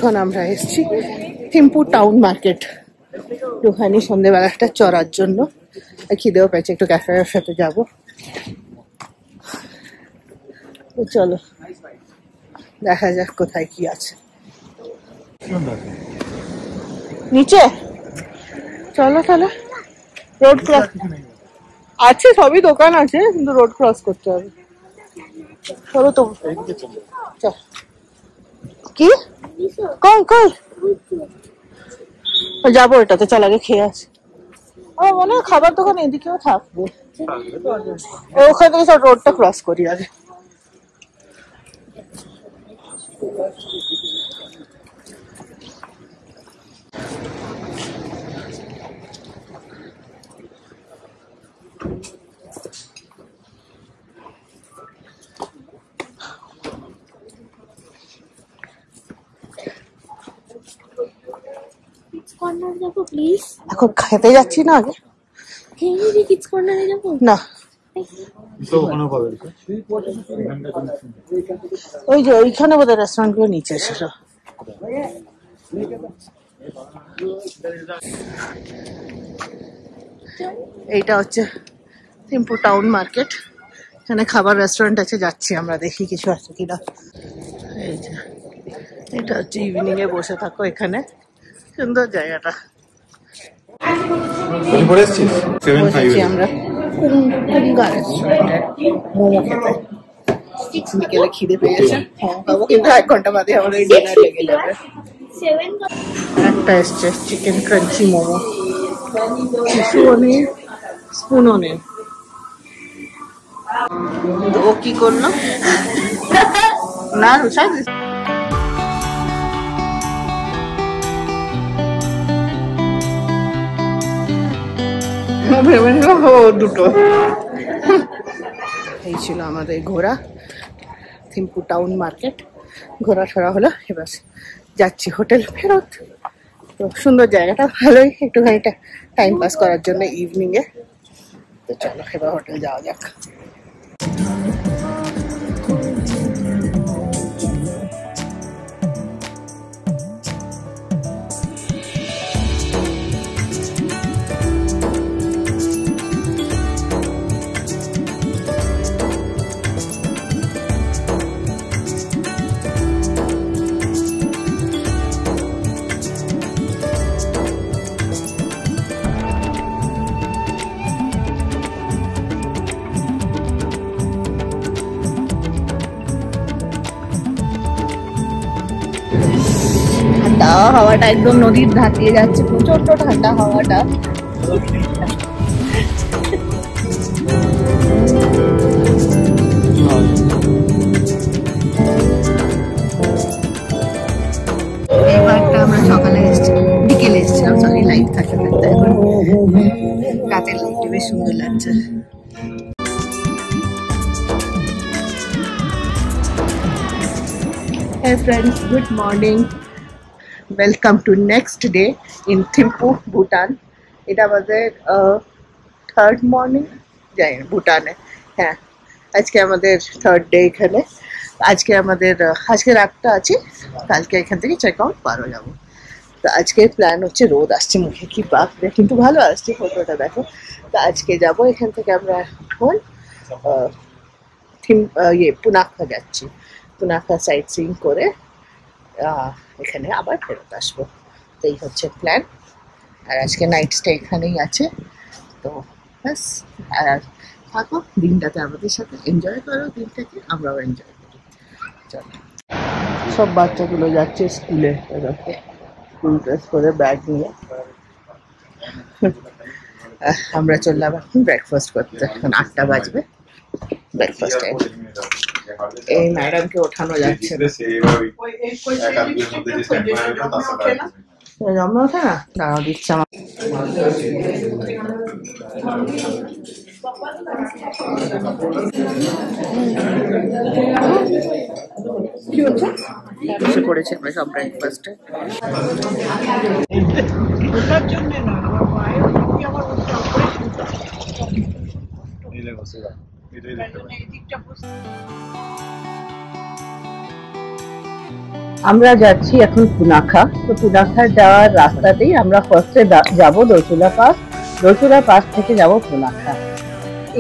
এখন আমরা এসেছি থিম্পু টাউন মার্কেট, একটুখানি সন্ধ্যেবেলা একটা চড়ার জন্য। খিদেও পেয়েছে, একটু ক্যাফে সাথে যাবো। চলো দেখা যাক কোথায় কি আছে। নিচে চলো তাহলে। রোড ক্রস আছে, সবই দোকান আছে, কিন্তু রোড ক্রস করতে হবে। চলো তো কি কল কল যাবো এটাতে, চল আগে খেয়ে আসি। আমার মনে হয় খাবার দোকান এদিকেও থাকবে, ওখান থেকে সব রোডটা ক্রস করি আগে। এখন খেতে যাচ্ছি না, আগে না ওই যে ওইখানে বোধহয় রেস্টুরেন্ট গুলো নিচে ছিল। এইটা হচ্ছে থিম্পু টাউন মার্কেট, এখানে খাবার রেস্টুরেন্ট আছে, যাচ্ছি আমরা, দেখি কিছু আছে কিনা। এই যে এটা হচ্ছে ইভিনিং এ বসে থাকো এখানে, সুন্দর জায়গাটা। আমরা কুঙ্গা রেস্টুরেন্টে মোমো খেতে, বিকেলে খিদে পেয়েছে, খাবো, কিন্তু 1 ঘন্টা বাদে আমাদের ডিনার লেগে যাবে। একটা এসছে চিকেন ক্রাঞ্চি মোমো, টিস্যুও নেই, স্পুনও নেই। ও কি করলো না রুষা ভেবে নিল দুটো। এই ছিল আমাদের ঘোরা থিম্পু টাউন মার্কেট, ঘোরা ঠোরা হলো, এবার যাচ্ছি হোটেল ফেরত। তো সুন্দর জায়গাটা, ভালোই একটুখানি টাইম পাস করার জন্য ইভিনিং এ। তো চলো এবার হোটেল যাওয়া যাক। ঠান্ডা হাওয়াটা, একদম নদীর ধার দিয়ে যাচ্ছে, প্রচন্ড ঠান্ডা হাওয়াটা। এইবারটা আমরা সকালে এসেছি, বিকেলে এসেছিলাম, সরি লাইট থাকতে থাকতে এখন রাতের লাইটে বেশ সুন্দর লাগছে। Hey friends, good morning. Welcome to next day in Thimphu, Bhutan. এটা আমাদের থার্ড মর্নিং যাই ভুটানে। হ্যাঁ, আজকে আমাদের থার্ড ডে এখানে। আজকে আমাদের আজকে রাতটা আছে, কালকে এখান থেকে চেক আউট পারো যাবো। তো আজকে প্ল্যান হচ্ছে, রোদ আসছে মুখে কি বাপ, কিন্তু ভালো আসছে, ফটোটা দেখো। তো আজকে যাব এখান থেকে আমরা এখন পুনাখা যাচ্ছি, পুনাখা সাইট সিইং করে এখানে আবার ফেরত আসবো। তো এই হচ্ছে প্ল্যান। আর আজকে নাইট স্টে এখানেই আছে। তো ব্যাস, আর থাকো দিনটাতে আমাদের সাথে, এনজয় করো দিনটাকে, আমরাও এনজয় করি। চলো, সব বাচ্চাগুলো যাচ্ছে স্কুলে, স্কুল ড্রেস করে ব্যাগ নিয়ে। আমরা চললাম এখন ব্রেকফাস্ট করতে, এখন 8টা বাজবে। ব্রেকফাস্ট এই ম্যাডামকে ওঠানো যাচ্ছে না, আমরা ওঠে না, দাঁড়াও দিচ্ছে আমার। কি হচ্ছে, বসে পড়েছে আমরা সব ব্রেকফাস্টে। ওটার জন্য না, আমার মায়ের আমার এটাই দেখতে পাচ্ছি। আমরা যাচ্ছি এখন পুনাখা। তো পুনাখা যাওয়ার রাস্তাতেই আমরা ফার্স্টে যাব দোচুলা পাস, দোচুলা পাস থেকে যাব পুনাখা।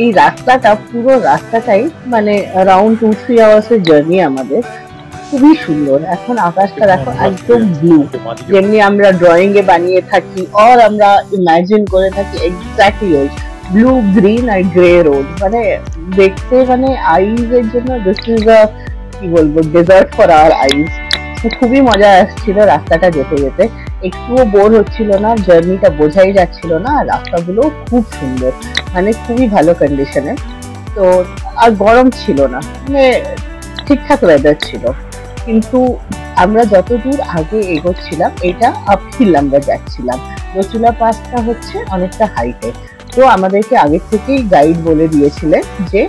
এই রাস্তাটা পুরো রাস্তাটাই মানে অ্যারাউন্ড 2-3 আওয়ার্সের জার্নি আমাদের। খুবই সুন্দর। এখন আকাশটা দেখো একদম ব্লু, যেমনি আমরা ড্রয়িং এ বানিয়ে থাকি আর আমরা ইমাজিন করে থাকি, এক্স্যাক্টলি ওই ব্লু, গ্রিন আর গ্রে রোড। মানে দেখতে মানে আইজ এর জন্য দিস ইজ আ কি বলবো ডেজার্ট ফর আওয়ার আইজ। খুবই মজা আসছিল রাস্তাটা যেতে যেতে, একটুও বোর হচ্ছিল না, জার্নিটা বোঝাই যাচ্ছিল না। আর রাস্তাগুলো খুব সুন্দর, মানে খুবই ভালো কন্ডিশনে। তো আর গরম ছিল না, মানে ঠিকঠাক ওয়েদার ছিল। কিন্তু আমরা যতদূর আগে এগোচ্ছিলাম এটা আপহিল আমরা যাচ্ছিলাম। দোচুলা পাসটা হচ্ছে অনেকটা হাইটে। তো আমাদেরকে আগে থেকেই গাইড বলে দিয়েছিলেন যে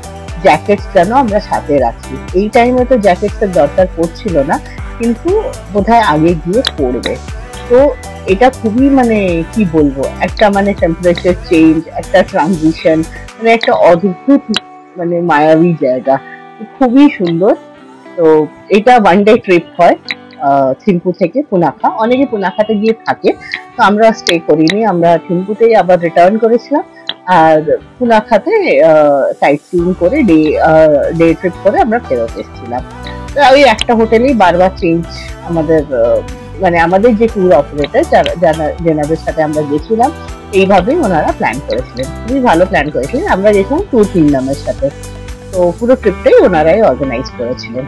জ্যাকেটস যেন আমরা সাথে রাখি। এই টাইমে তো জ্যাকেটসের দরকার পড়ছিল না, কিন্তু বোধহয় আগে গিয়ে পড়বে। তো এটা খুবই মানে কি বলবো একটা মানে টেম্পারেচার চেঞ্জ, একটা ট্রানজিশন, মানে একটা অদ্ভুত মানে মায়াবী জায়গা, খুবই সুন্দর। তো এটা ওয়ান ডে ট্রিপ হয় থিম্পু থেকে পুনাখা। অনেকে পুনাখাতে গিয়ে থাকে, তো আমরা স্টে করিনি, আমরা থিম্পুতেই আবার রিটার্ন করেছিলাম। আর পুনাখাতে সাইট সিইং করে ডে ট্রিপ করে আমরা ফেরত এসেছিলাম। ওই একটা হোটেলেই বারবার চেঞ্জ আমাদের মানে আমাদের যে ট্যুর অপারেটর যেনাদের সাথে আমরা গেছিলাম, এইভাবেই ওনারা প্ল্যান করেছিলেন। খুবই ভালো প্ল্যান করেছিলেন। আমরা গেছিলাম ট্যুর টিম নামের সাথে, তো পুরো ট্রিপটাই ওনারাই অর্গানাইজ করেছিলেন।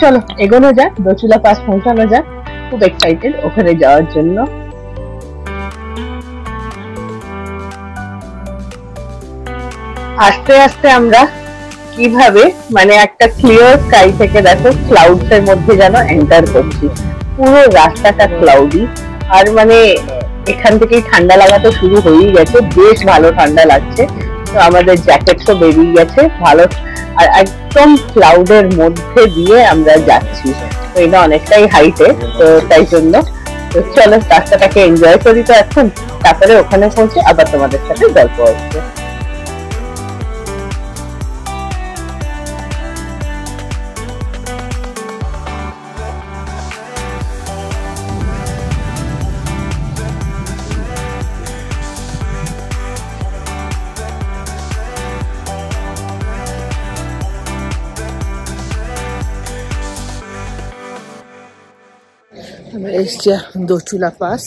চলো এগোনো যাক, দোচুলা পাস পৌঁছানো যাক। খুব এক্সাইটেড ওখানে যাওয়ার জন্য। আস্তে আস্তে আমরা কিভাবে মানে একটা ক্লিয়ার স্কাই থেকে দেখো ক্লাউডস এর মধ্যে যেন এন্টার করছি। পুরো রাস্তাটা ক্লাউডি, আর মানে এখান থেকেই ঠান্ডা লাগা তো শুরু হয়েই গেছে, বেশ ভালো ঠান্ডা লাগছে। তো আমাদের জ্যাকেটসও বেরিয়ে গেছে ভালো, আর একদম ক্লাউডের মধ্যে দিয়ে আমরা যাচ্ছি। তো এটা অনেকটাই হাইটে, তো তাই জন্য তো চলো রাস্তাটাকে এনজয় করি। তো এখন তারপরে ওখানে পৌঁছে আবার তোমাদের সাথে গল্প হচ্ছে। আমরা এসছি দোচুলা পাস।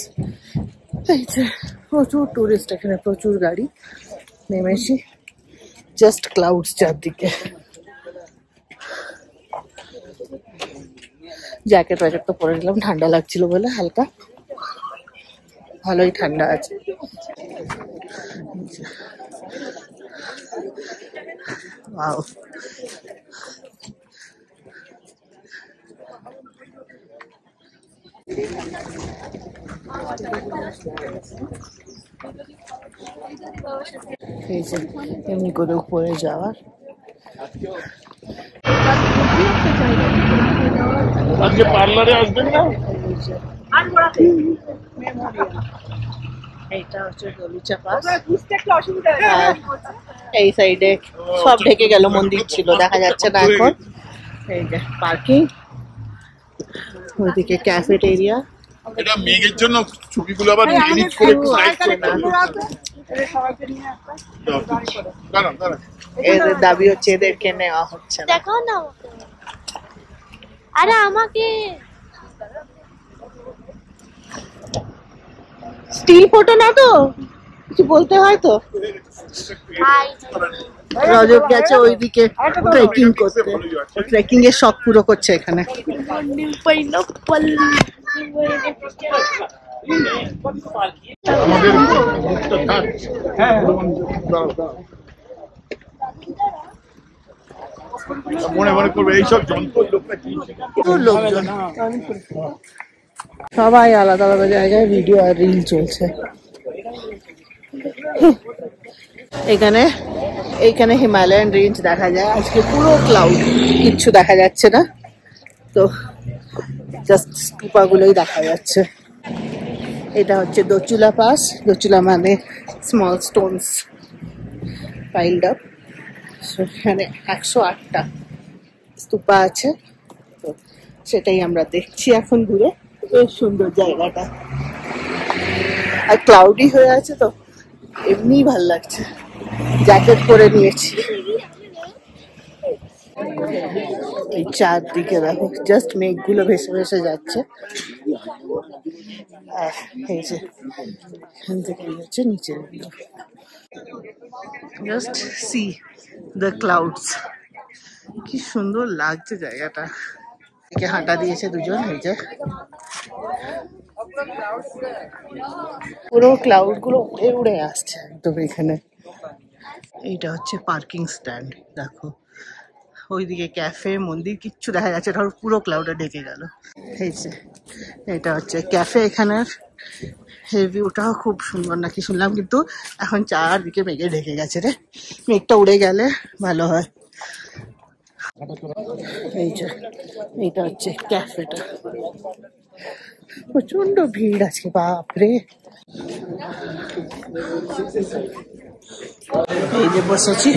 এই যে প্রচুর টুরিস্ট, এখানে প্রচুর গাড়ি। নেমেছি, জাস্ট ক্লাউডস চারদিকে। জ্যাকেট ওয়াকেট তো পরে নিলাম, ঠান্ডা লাগছিল বলে হালকা, ভালোই ঠান্ডা আছে। ওয়াও, এই যে এমনি করে উপরে যাওয়ার। আজকে পার্লারে আসবেন না? এইটা হচ্ছে গলিচা পাস। এই সাইডে সব ঢেকে গেল, মন্দির ছিল দেখা যাচ্ছে না এখন। এই যে পার্কিং, ওইদিকে ক্যাফেটেরিয়া। এটা মেঘের জন্য ছবিগুলো আবার এডিট করে একটু সাইড করে এদের দাবি হচ্ছে এদেরকে নেওয়া হচ্ছে না। দেখাও না, আরে আমাকে স্টিল ফটো না তো, কিছু বলতে হয় তো। রজব গেছে ওইদিকে ট্রেকিং করতে, ট্রেকিং এর শখ পুরো করছে এখানে। আমাদের মনে মনে করবে এইসব যন্ত্র লোকজন সবাই আলাদা আলাদা জায়গায় ভিডিও আর রিল চলছে। এইখানে হিমালয়ান রেঞ্জ দেখা যায়। আজকে পুরো ক্লাউড, কিচ্ছু দেখা যাচ্ছে না, তো জাস্ট স্তূপাগুলোই দেখা যাচ্ছে। এটা হচ্ছে দোচুলা পাস। দোচুলা মানে স্মল স্টোনস পাইলড আপ। সেখানে 108টা স্তূপা আছে। তো সেটাই আমরা দেখছি এখন ঘুরে। বেশ সুন্দর জায়গাটা, আর ক্লাউডি হয়ে আছে তো এমনি ভাল লাগছে। জ্যাকেট পরে নিয়েছি। এই চারদিকে দেখো জাস্ট মেঘগুলো ভেসে ভেসে যাচ্ছে। এই যে এখান থেকে হচ্ছে নিচের view, just see the clouds. কি সুন্দর লাগছে জায়গাটা। এদিকে হাঁটা দিয়েছে দুজন। এই যে পুরো ক্লাউড গুলো উড়ে উড়ে আসছে একদম এখানে। এইটা হচ্ছে পার্কিং স্ট্যান্ড। দেখো ওইদিকে ক্যাফে, মন্দির কিচ্ছু দেখা যাচ্ছে, ধর পুরো ক্লাউডে ঢেকে গেল। এই যে এটা হচ্ছে ক্যাফে এখানের। এই ভিউটাও খুব সুন্দর নাকি শুনলাম, কিন্তু এখন চারদিকে মেঘে ঢেকে গেছে রে। মেঘটা উড়ে গেলে ভালো হয়। এই যে এটা হচ্ছে ক্যাফেটা। প্রচন্ড ভিড় আছে, বাপরে। এই যে বসেছি,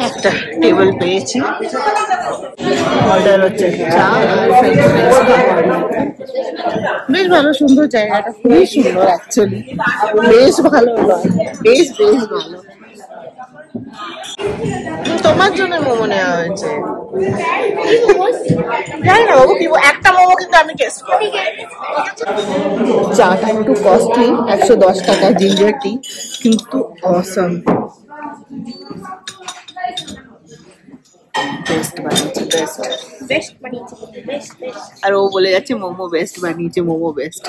একটা টেবিল পেয়েছি। অর্ডার হচ্ছে চা। বেশ ভালো, সুন্দর জায়গাটা, খুবই সুন্দর অ্যাকচুয়ালি। বেশ ভালো, বেশ বেশ ভালো। তোমার জন্য মোমো নেওয়া হয়েছে। জানি না বাবু কি, একটা মোমো কিন্তু আমি টেস্ট করি। চাটা একটু কস্টলি, 110 টাকা জিঞ্জার টি, কিন্তু অসাম। বেস্ট বানিয়েছে, বেস্ট বানিয়েছে। আর ও বলে যাচ্ছে মোমো বেস্ট বানিয়েছে, মোমো বেস্ট।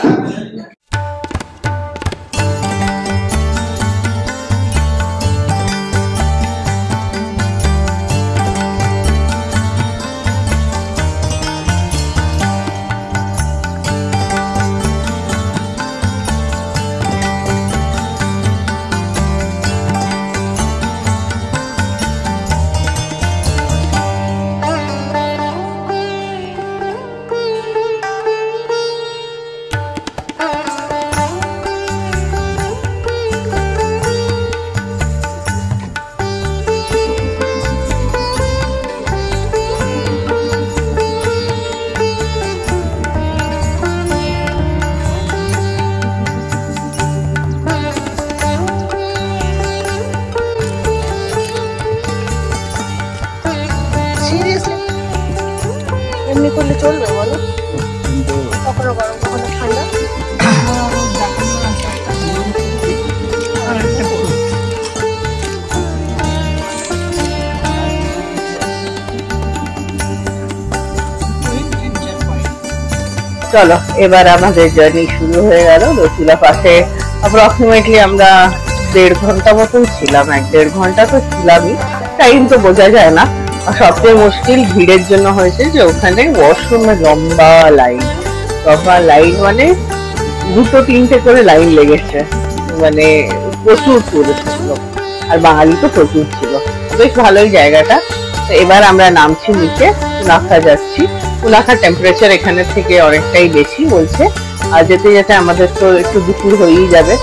এমনি করলে চলবে বলো? কখনো গরম কখনো ঠান্ডা। চলো এবার আমাদের জার্নি শুরু হয়ে গেল। রসুলা পাশে অ্যাপ্রক্সিমেটলি আমরা 1.5 ঘন্টা মতন ছিলাম। 1-1.5 ঘন্টা তো ছিলামই, টাইম তো বোঝা যায় না। সবচেয়ে মুশকিল ভিড়ের জন্য হয়েছে যে ওখানে ওয়াশরুমে লম্বা লাইন। মানে 2-3টে করে লাইন লেগেছে, মানে প্রচুর টুরিস্ট ছিল, আর বাঙালি তো প্রচুর ছিল। বেশ ভালোই জায়গাটা। তো এবার আমরা নামছি নিচে, পুনাখা যাচ্ছি। পুনাখার টেম্পারেচার এখানের থেকে অনেকটাই বেশি বলছে, আর যেতে যেতে আমাদের তো একটু দুপুর হয়েই যাবে।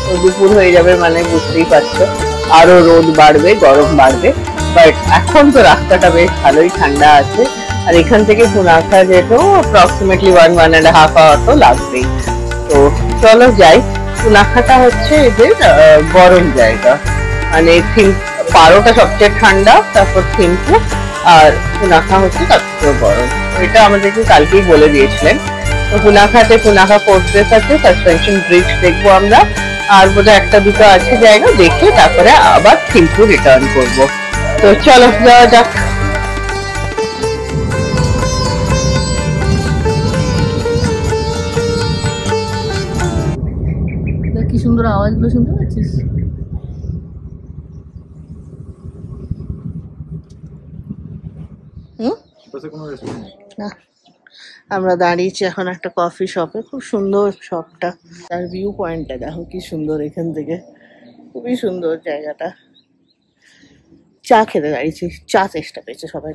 তো দুপুর হয়ে যাবে মানে বুঝতেই পারছো, আরো রোদ বাড়বে, গরম বাড়বে। বাট এখন তো রাস্তাটা বেশ ভালোই ঠান্ডা আছে, আর এখান থেকে পুনাখা যেহেতু অ্যাপ্রক্সিমেটলি 1-1.5 আওয়ার তো লাগবেই। তো চলো যাই। পুনাখাটা হচ্ছে এদের গরম জায়গা, মানে পারোটা সবচেয়ে ঠান্ডা, তারপর থিম্পু, আর পুনাখা হচ্ছে সবচেয়ে গরম। এটা আমাদেরকে কালকেই বলে দিয়েছিলেন। তো পুনাখাতে পুনাখা ফোর্ট্রেস আছে, সাসপেনশন ব্রিজ দেখবো আমরা, আর বোধহয় 1-2 আছে জায়গা, দেখে তারপরে আবার থিম্পু রিটার্ন করবো। তো চলো যাওয়া যাক। কি সুন্দর আওয়াজগুলো শুনতে পাচ্ছিস? না, আমরা দাঁড়িয়েছি এখন একটা কফি শপে। খুব সুন্দর শপটা, তার ভিউ পয়েন্টটা দেখো কি সুন্দর। এখান থেকে খুবই সুন্দর জায়গাটা। চা খেতে দাঁড়িয়েছি, চা চেষ্টা পেয়েছে সবাই।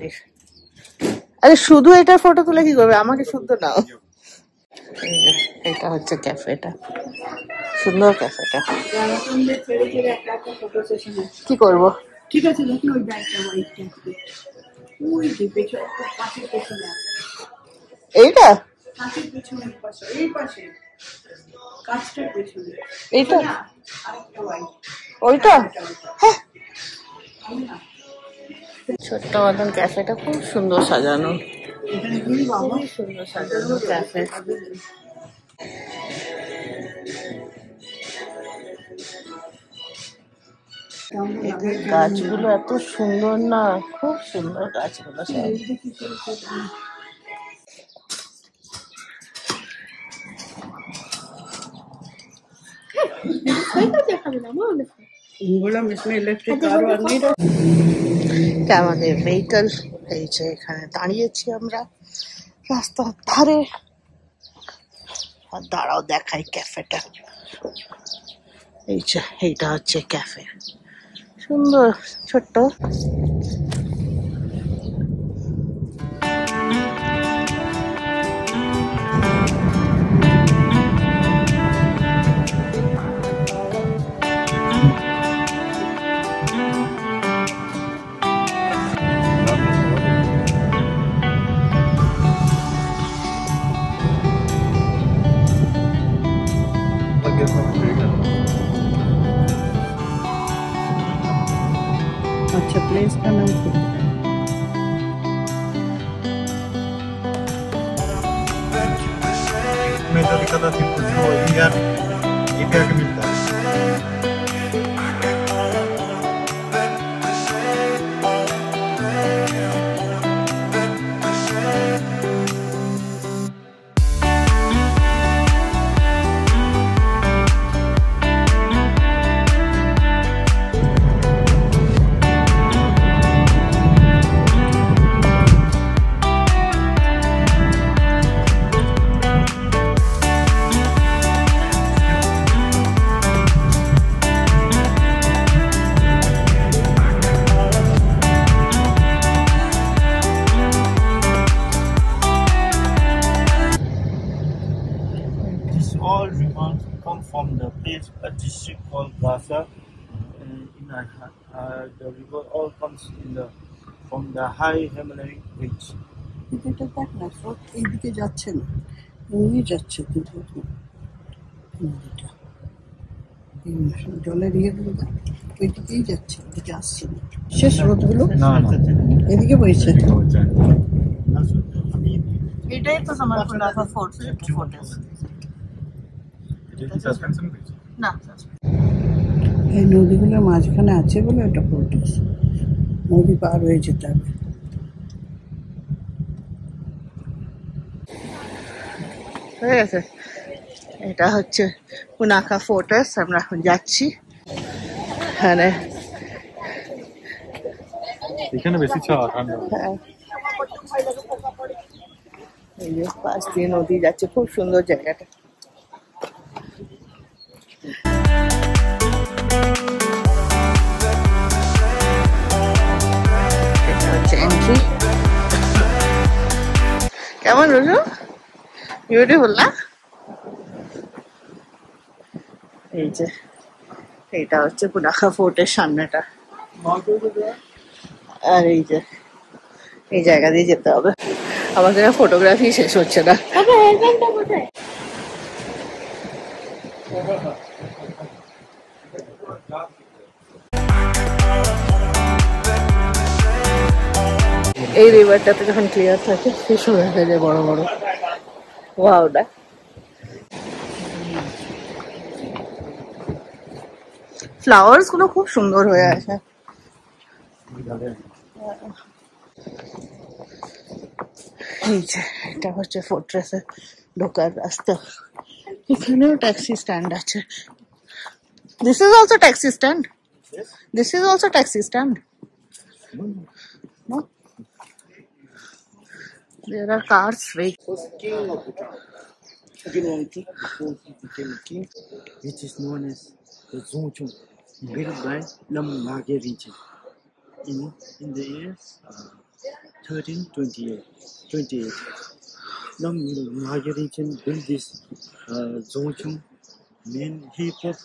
আরে শুধু এটা ফটো তুলে কি করবে, আমাকে শুদ্ধ নাও। এটা হচ্ছে ক্যাফেটা, সুন্দর ক্যাফেটা। কি করব? ঠিক আছে, দেখি ওই ব্যাগটা, ওই যে পেছনে পাশে পেছনে এইটা কাঁচের পেছনের পাশে, এই পাশে কাঁচটার পেছনে এইটা আরেকটা white। ওইটা হ্যাঁ আমি না ছোট্ট মতন ক্যাফেটা খুব সুন্দর সাজানো, এখানে গিয়ে বাবা খুবই সুন্দর সাজানো ক্যাফে। এদের গাছগুলো এত সুন্দর না, খুব সুন্দর গাছগুলো সব। बोला इसमें इलेक्ट्रिक कार वाली এটা আমাদের ভেহিকল। এই যে এখানে দাঁড়িয়েছি আমরা রাস্তার ধারে, আর দাঁড়াও দেখাই ক্যাফেটা। এই যে এইটা হচ্ছে ক্যাফে, সুন্দর ছোট্ট। अच्छा प्लेस का नाम क्या metodikada tipo India के मिलता है। All rivers come from the place, a district called Gaza. The river all comes from the high Himalayan range. এটা দেখ না সব এইদিকে যাচ্ছে না, এমনি যাচ্ছে কিন্তু নদীটা জলের ইয়েগুলো ওইদিকেই যাচ্ছে, এদিকে আসছে না। শেষ স্রোতগুলো এদিকে বইছে। এটাই তো আমার পুনাখা ফোর্ট না। এই নদীগুলোর মাঝখানে আছে বলে ওটা পোর্ট আছে, নদী পার হয়ে যেতে হবে। হয়ে গেছে, এটা হচ্ছে পুনাখা ফোর্টাস। আমরা এখন যাচ্ছি এখানে। এখানে বেশি ছাড়া ঠান্ডা। হ্যাঁ, এই যে পাশ দিয়ে নদী যাচ্ছে, খুব সুন্দর জায়গাটা। এটা হচ্ছে এন্ট্রি। কেমন রুজু? বিউটিফুল না? এই যে এইটা হচ্ছে পুনাখা ফোর্টের সামনেটা, আর এই যে এই জায়গা দিয়ে যেতে হবে। আমাদের ফটোগ্রাফি শেষ হচ্ছে না। এই রিভারটাতে যখন ক্লিয়ার থাকে খুব সুন্দর দেখা যায়, বড় বড় ওয়াওটা। ফ্লাওয়ার্স গুলো খুব সুন্দর হয়ে আছে। এই যে এটা হচ্ছে ফোর্ট্রেসে ঢোকার রাস্তা। এখানেও ট্যাক্সি স্ট্যান্ড আছে। This is also taxi stand. This is also taxi stand. No? There are cars, vehicles. King of Bhutan. Adinwanti, before he became a king, which is known as the Dzongchung, built by Lam Nage region in the years 1328. Lam Nage region built this Dzongchung main heap of.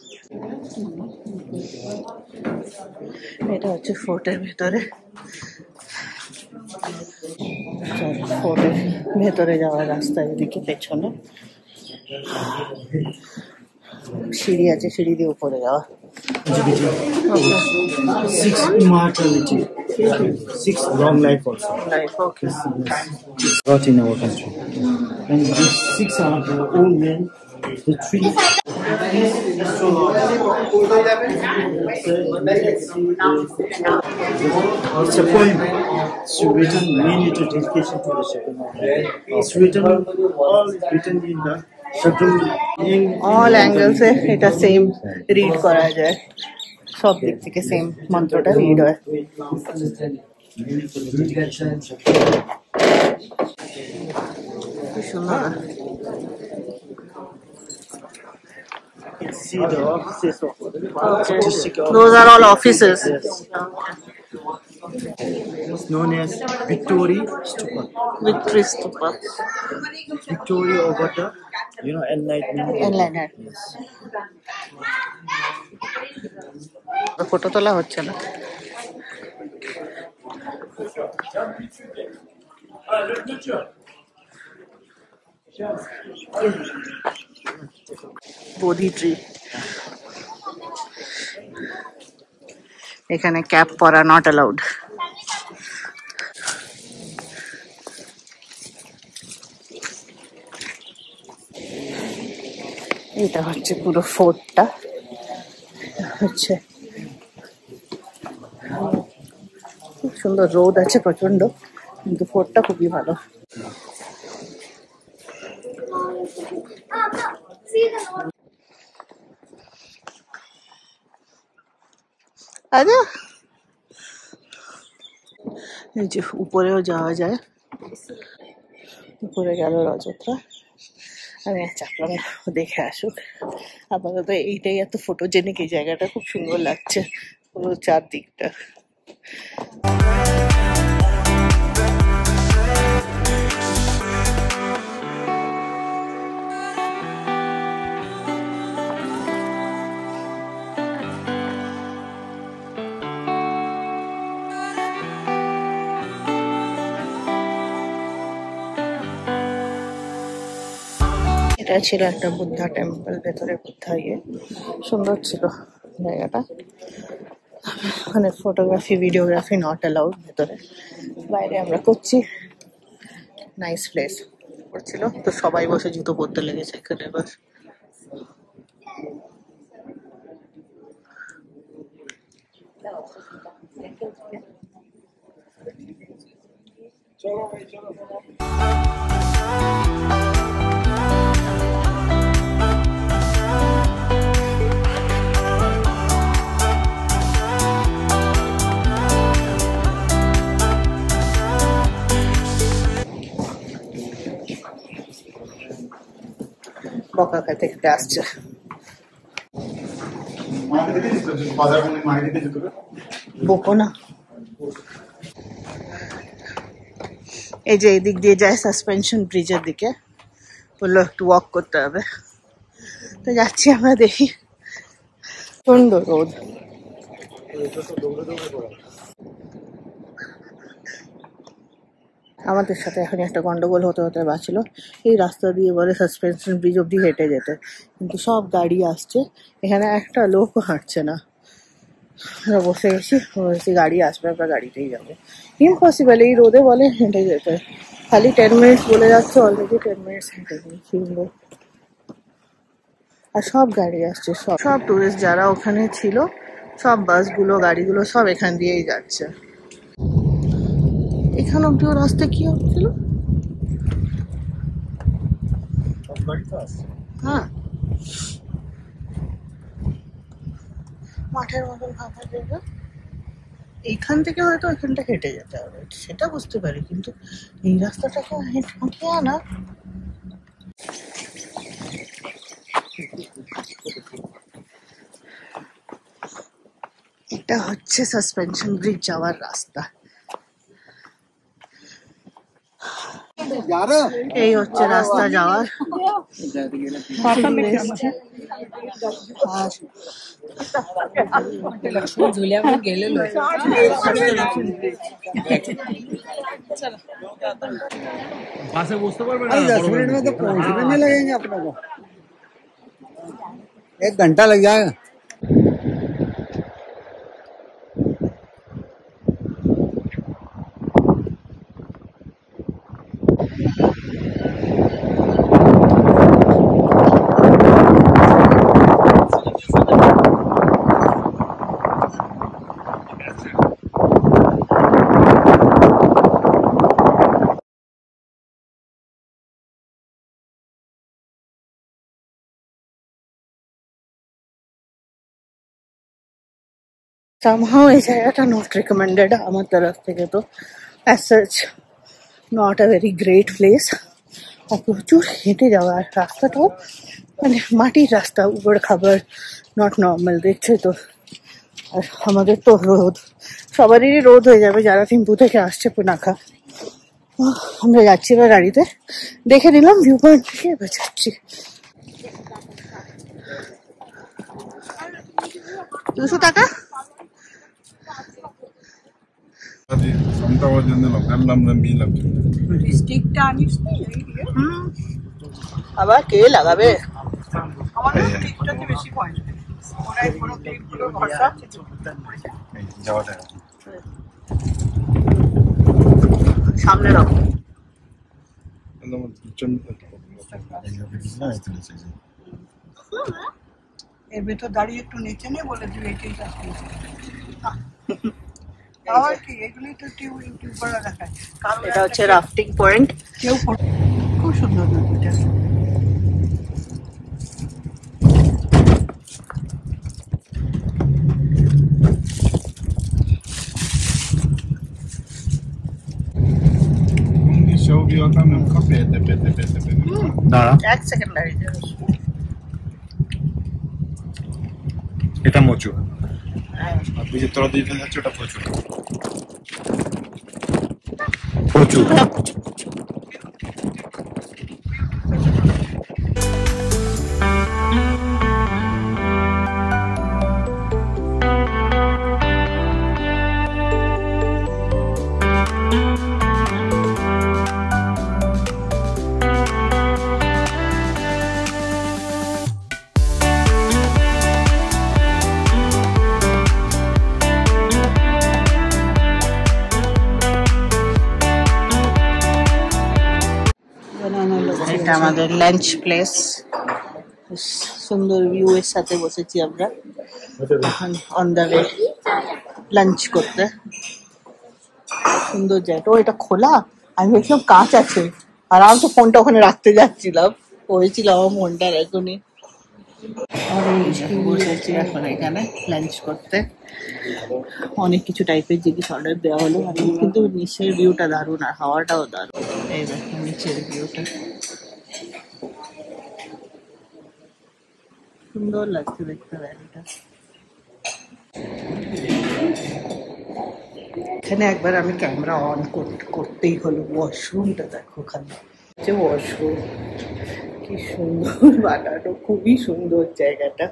এটা হচ্ছে ফোর্টের ভিতরে। ফোর্টের ভেতরে যাওয়ার রাস্তা এদিকে পেছনে সিঁড়ি আছে, সিঁড়ি দিয়ে উপরে যাওয়া। 6 immortality, 6 long life also. Life, okay. Got in our country. And these 6 are the old men, the 3. It's a poem. It's written mainly to dedication to the Shakti. It's written, all is written in the Shakti. All angles এ এটা same read করা যায়, সব দিক থেকে same মন্ত্রটা read হয়। কি সুন্দর। See the offices of Those are all offices. Yes. It's known as Victory Stupa. Victory Stupa. Victory over the, enlightenment. Enlightenment. Yes. Photo তোলা হচ্ছে না। বোধি ট্রি। এখানে ক্যাপ পরা নট অ্যালাউড। এটা হচ্ছে পুরো ফোর্টটা, হচ্ছে খুব সুন্দর। রোদ আছে প্রচন্ড, কিন্তু ফোর্টটা খুবই ভালো। আচ্ছা, এই যে উপরেও যাওয়া যায়, উপরে গেল অযোধ্যা। আমি চাপলাম না, দেখে আসুক। আপাতত এইটাই এত ফটোজেনিক, এই জায়গাটা খুব সুন্দর লাগছে পুরো চারদিকটা। এটা ছিল একটা বুদ্ধা টেম্পল, ভেতরে বুদ্ধা ইয়ে, সুন্দর ছিল জায়গাটা। মানে ফটোগ্রাফি ভিডিওগ্রাফি নট অ্যালাউড ভেতরে, বাইরে আমরা করছি। নাইস প্লেস করছিল তো, সবাই বসে জুতো পরতে লেগেছে এখানে। এবার বকা খেতে খেতে আসছে। বকো না। এই যে এদিক দিয়ে যায় সাসপেনশন ব্রিজের দিকে, বললো একটু ওয়াক করতে হবে, তো যাচ্ছি আমরা। দেখি, প্রচন্ড রোদ। আমাদের সাথে এখন একটা গন্ডগোল হতে হতে বাঁচলো। এই রাস্তা দিয়ে বলে সাসপেনশন ব্রিজ অব্দি হেঁটে যেতে, কিন্তু সব গাড়ি আসছে, এখানে একটা লোকও হাঁটছে না। আমরা বসে গেছি, গাড়ি আসবে, আমরা গাড়িতেই যাবো। ইম্পসিবল, এই রোদে বলে হেঁটে যেতে। খালি 10 মিনিটস বলে যাচ্ছে, অলরেডি 10 মিনিটস হেঁটে গেছি। আর সব গাড়ি আসছে, সব টুরিস্ট যারা ওখানে ছিল, সব বাসগুলো গাড়িগুলো সব এখান দিয়েই যাচ্ছে। এখান অব্দি ও রাস্তা কি হচ্ছিল? হ্যাঁ, মাঠের মতন ফাঁকা জায়গা। এইখান থেকে হয়তো এখানটা হেঁটে যেতে হবে, সেটা বুঝতে পারি, কিন্তু এই রাস্তাটাকে হেঁটে আনা। এটা হচ্ছে সাসপেনশন ব্রিজ যাওয়ার রাস্তা। এই হচ্ছে রাস্তা যাওয়ার। বাসে বসতে পারবে না। 10 मिनट में तो पहुंचने नहीं लगेंगे अपने को, 1 घंटा लग जाएगा। somehow এই জায়গাটা নট রিকমেন্ডেড আমার তরফ থেকে, তো as such not a very great place। আর প্রচুর হেঁটে যাওয়ার রাস্তাটাও মানে মাটির রাস্তা, উপর খাবার নট নর্মাল, দেখছে তো। আর আমাদের তো রোদ, সবারই রোদ হয়ে যাবে যারা থিম্পু থেকে আসছে পুনাখা। আমরা যাচ্ছি এবার গাড়িতে, দেখে নিলাম ভিউ পয়েন্ট থেকে, এবার যাচ্ছি। 200 টাকা আবার কে লাগাবে? সামনে রাখো। এর ভেতর দাঁড়িয়ে একটু নেচে নে বলে দিল এটাই আর কি, এগুলোই তো টিউব করা দেখায়। এটা হচ্ছে রাফটিং পয়েন্ট। কেউ খুব সুন্দর নদীটা। দাঁড়া, 1 সেকেন্ড দাঁড়িয়ে যাবে। এটা মোচু, আর তুই যে তোরা দিতে যাচ্ছে ওটা প্রচুর প্রচুর। এটা আমাদের লাঞ্চ প্লেস, সুন্দর ভিউ এর সাথে বসেছি আমরা অন দ্য ওয়ে লাঞ্চ করতে। সুন্দর জায়গা। ও এটা খোলা, আমি ভেবেছিলাম কাঁচ আছে, আরামসে ফোনটা ওখানে রাখতে যাচ্ছিলাম, হয়েছিলাম আমার মনটার এখনই। বসেছি এখন এখানে লাঞ্চ করতে, অনেক কিছু টাইপের জিনিস অর্ডার দেওয়া হলো। কিন্তু নিচের ভিউটা দারুণ, আর হাওয়াটাও দারুণ। এই দেখো নিচের ভিউটা সুন্দর লাগছে দেখতে ভ্যালিটা। এখানে একবার আমি ক্যামেরা অন করতেই হলো। ওয়াশরুমটা দেখো, খালি যে ওয়াশরুম কি সুন্দর বানানো, খুবই সুন্দর জায়গাটা।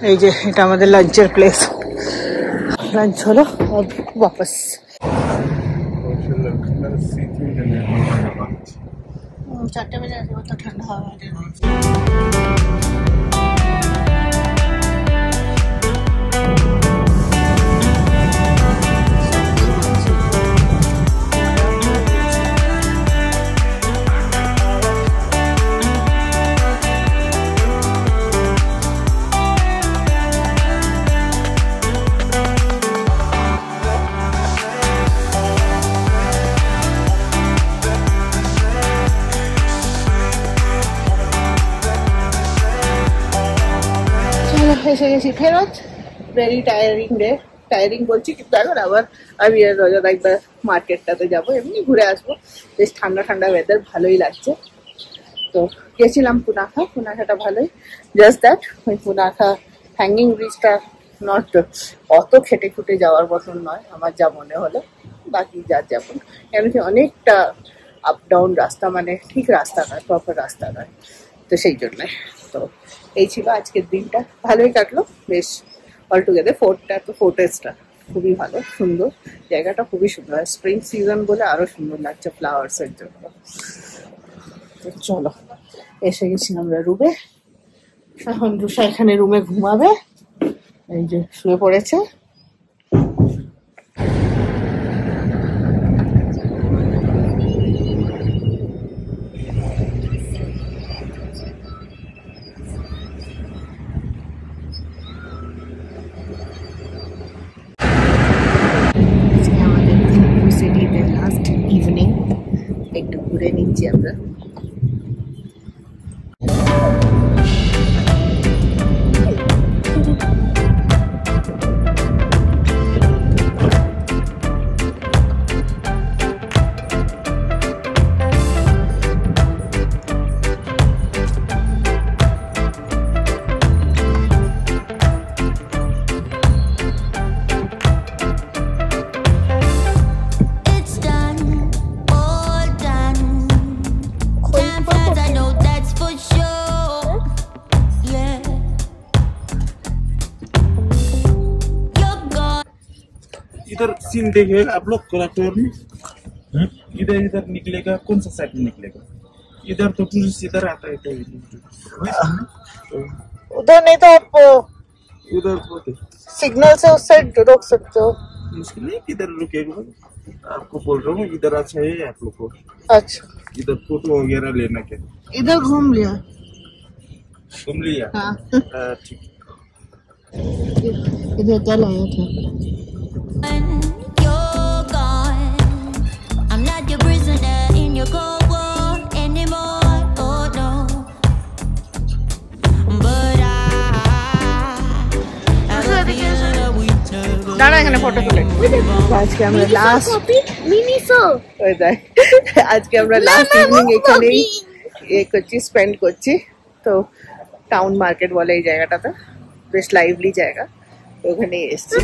এই যে এটা আমাদের লাঞ্চের প্লেস, লাঞ্চ হলো वापस। 4 बजे आने तो ठंडा हवा এসে গেছি ফেরত। ভেরি টায়ারিং ডে, টায়ারিং বলছি কিন্তু এখন আবার আমি একবার মার্কেটটাতে যাবো, এমনি ঘুরে আসবো। বেশ ঠান্ডা ঠান্ডা ওয়েদার, ভালোই লাগছে। তো গেছিলাম পুনাখা, পুনাখাটা ভালোই। জাস্ট দ্যাট ওই পুনাখা হ্যাঙ্গিং ব্রিজটা নট অত খেটে খুটে যাওয়ার মতন নয় আমার যা মনে হলো। বাকি যার যেমন, কেন কি অনেকটা আপ ডাউন রাস্তা, মানে ঠিক রাস্তা নয়, প্রপার রাস্তা নয়। তো সেই জন্যে তো এই ছিল আজকের দিনটা, ভালোই কাটলো বেশ অলটুগেদার। ফোর্টেজটা খুবই ভালো, সুন্দর জায়গাটা, খুবই সুন্দর। আর স্প্রিং সিজন বলে আরো সুন্দর লাগছে ফ্লাওয়ার্সের জন্য। তো চলো, এসে গেছি আমরা রুমে। এখন রুষা এখানে রুমে ঘুমাবে, এই যে শুয়ে পড়েছে। আমাদের থিম্পু সিটিতে লাস্ট ইভিনিং, একটু ঘুরে নিচ্ছি আমরা। इधर सीन देखिएगा आप लोग कोराटोर में, इधर इधर निकलेगा, कौन सा साइड में निकलेगा? इधर तो टूरिस्ट इधर आता है, तो उधर नहीं तो आप उधर सिग्नल से उस साइड रोक सकते हो। मुश्किल नहीं, इधर रुकेगा। आपको बोल रहा हूँ इधर अच्छा है आप लोग को। अच्छा, इधर फोटो वगैरह लेना क्या? इधर घूम लिया। घूम लिया? हाँ। ठीक। इधर कल आया था। You're gone. I'm not your prisoner in your cold war anymore. Oh no. But I have a feeling that we never. দাঁড়া এখানে ফটো তুলে। আজকে আমরা লাস্ট আজকে আমরা লাস্ট ইভিনিং এখানেই করছি, স্পেন্ড করছি। তো টাউন মার্কেট বলে এই জায়গাটাতে, বেশ লাইভলি জায়গা, ওখানে এসছি।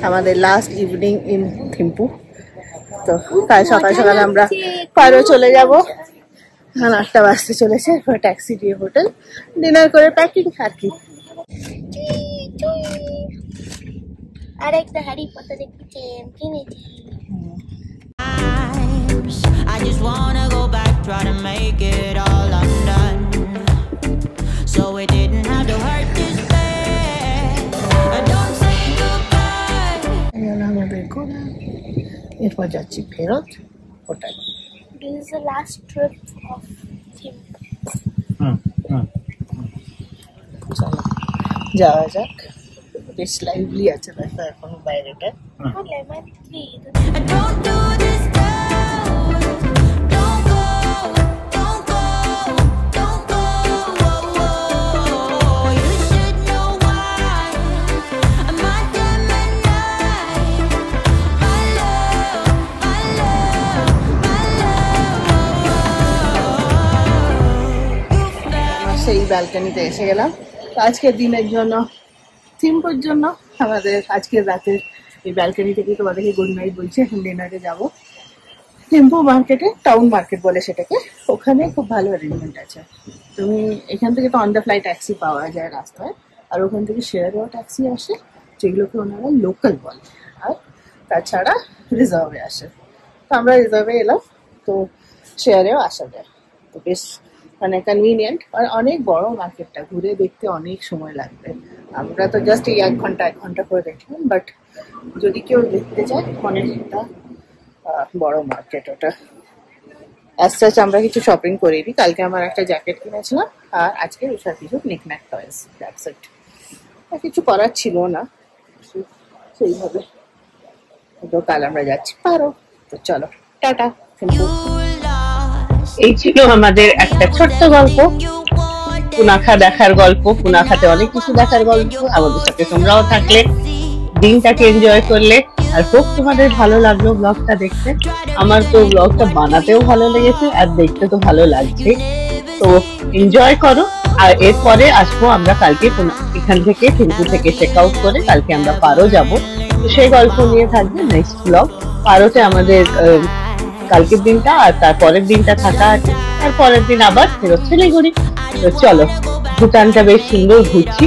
আমাদের লাস্ট ইভিনিং ইন থিম্পু। তো কাল সকাল সকাল আমরা পারো চলে যাব, এখন 8টা বাজতে চলেছে। ট্যাক্সি দিয়ে হোটেল, ডিনার করে প্যাকিং আর কি। আর একটা হ্যারি পটার একটু চেন কিনেছি। I just wanna go back, try to make it all undone, so it didn't have to hurt this bad. Don't say goodbye. আমাদের ঘোরা, এরপর যাচ্ছি ফেরত hotel. This is the last trip of Thimpu. চলো যাওয়া যাক, বেশ লাইভলি আছে দেখো এখনো বাইরেটা। Lemon 3. Don't do this now. Don't go, don't go, don't go. You should know why. My Gemini, my love, my love, my love. সেই ব্যালকনিতে এসে গেলাম। তো আজকের দিনের জন্য, থিম্পুর জন্য আমাদের আজকের রাতের এই ব্যালকনি থেকে তোমাদেরকে গুড নাইট বলছি। এখন ডিনারে যাবো থিম্পু মার্কেটে, টাউন মার্কেট বলে সেটাকে। ওখানে খুব ভালো অ্যারেঞ্জমেন্ট আছে। তুমি এখান থেকে তো অন দ্য ফ্লাই ট্যাক্সি পাওয়া যায় রাস্তায়, আর ওখান থেকে শেয়ারেও ট্যাক্সি আসে, যেগুলোকে ওনারা লোকাল বলে, আর তাছাড়া রিজার্ভে আসে। তো আমরা রিজার্ভে এলাম, তো শেয়ারেও আসা যায়। তো বেশ মানে কনভিনিয়েন্ট, আর অনেক বড় মার্কেটটা, ঘুরে দেখতে অনেক সময় লাগবে। আমরা তো জাস্ট এই 1 ঘন্টা করে দেখলাম, বাট যদি কেউ দেখতে চায় অনেকটা বড় মার্কেট ওটা। অ্যাজ সাচ আমরা কিছু শপিং করিনি। কালকে আমার একটা জ্যাকেট কিনেছিলাম, আর আজকে ওষার কিছু নিকন্যাক টয়েস, দ্যাটস ইট। আর কিছু করার ছিল না সেইভাবে। তো কাল আমরা যাচ্ছি পারো। তো চলো টাটা। এই ছিল আমাদের একটা ছোট্ট গল্প, পুনাখা দেখার গল্প। পুনাখাতে অনেক কিছু দেখার গল্প। আমাদের সাথে তোমরাও থাকলে, দিনটাকে এনজয় করলে। আর খুব তোমাদের ভালো লাগলো ব্লগটা দেখতে। আমার তো ব্লগটা বানাতেও ভালো লেগেছে, আর দেখতে তো ভালো লাগছে। তো এনজয় করো, আর এরপরে আসবো আমরা কালকে এখান থেকে থিম্পু থেকে চেক আউট করে কালকে আমরা পারো যাব। তো সেই গল্প নিয়ে থাকবে নেক্সট ব্লগ। পারোতে আমাদের কালকের দিনটা আর তারপরের দিনটা থাকা আছে, তারপরের দিন আবার ফেরত শিলিগুড়ি। তো চলো, ভুটানটা বেশ সুন্দর ঘুরছি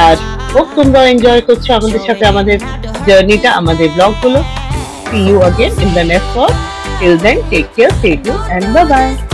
আর খুব তোমরা এনজয় করছো আমাদের সাথে আমাদের জার্নিটা, আমাদের ব্লগগুলো। See you again in the next vlog. Till then, take care, stay tuned, and bye bye.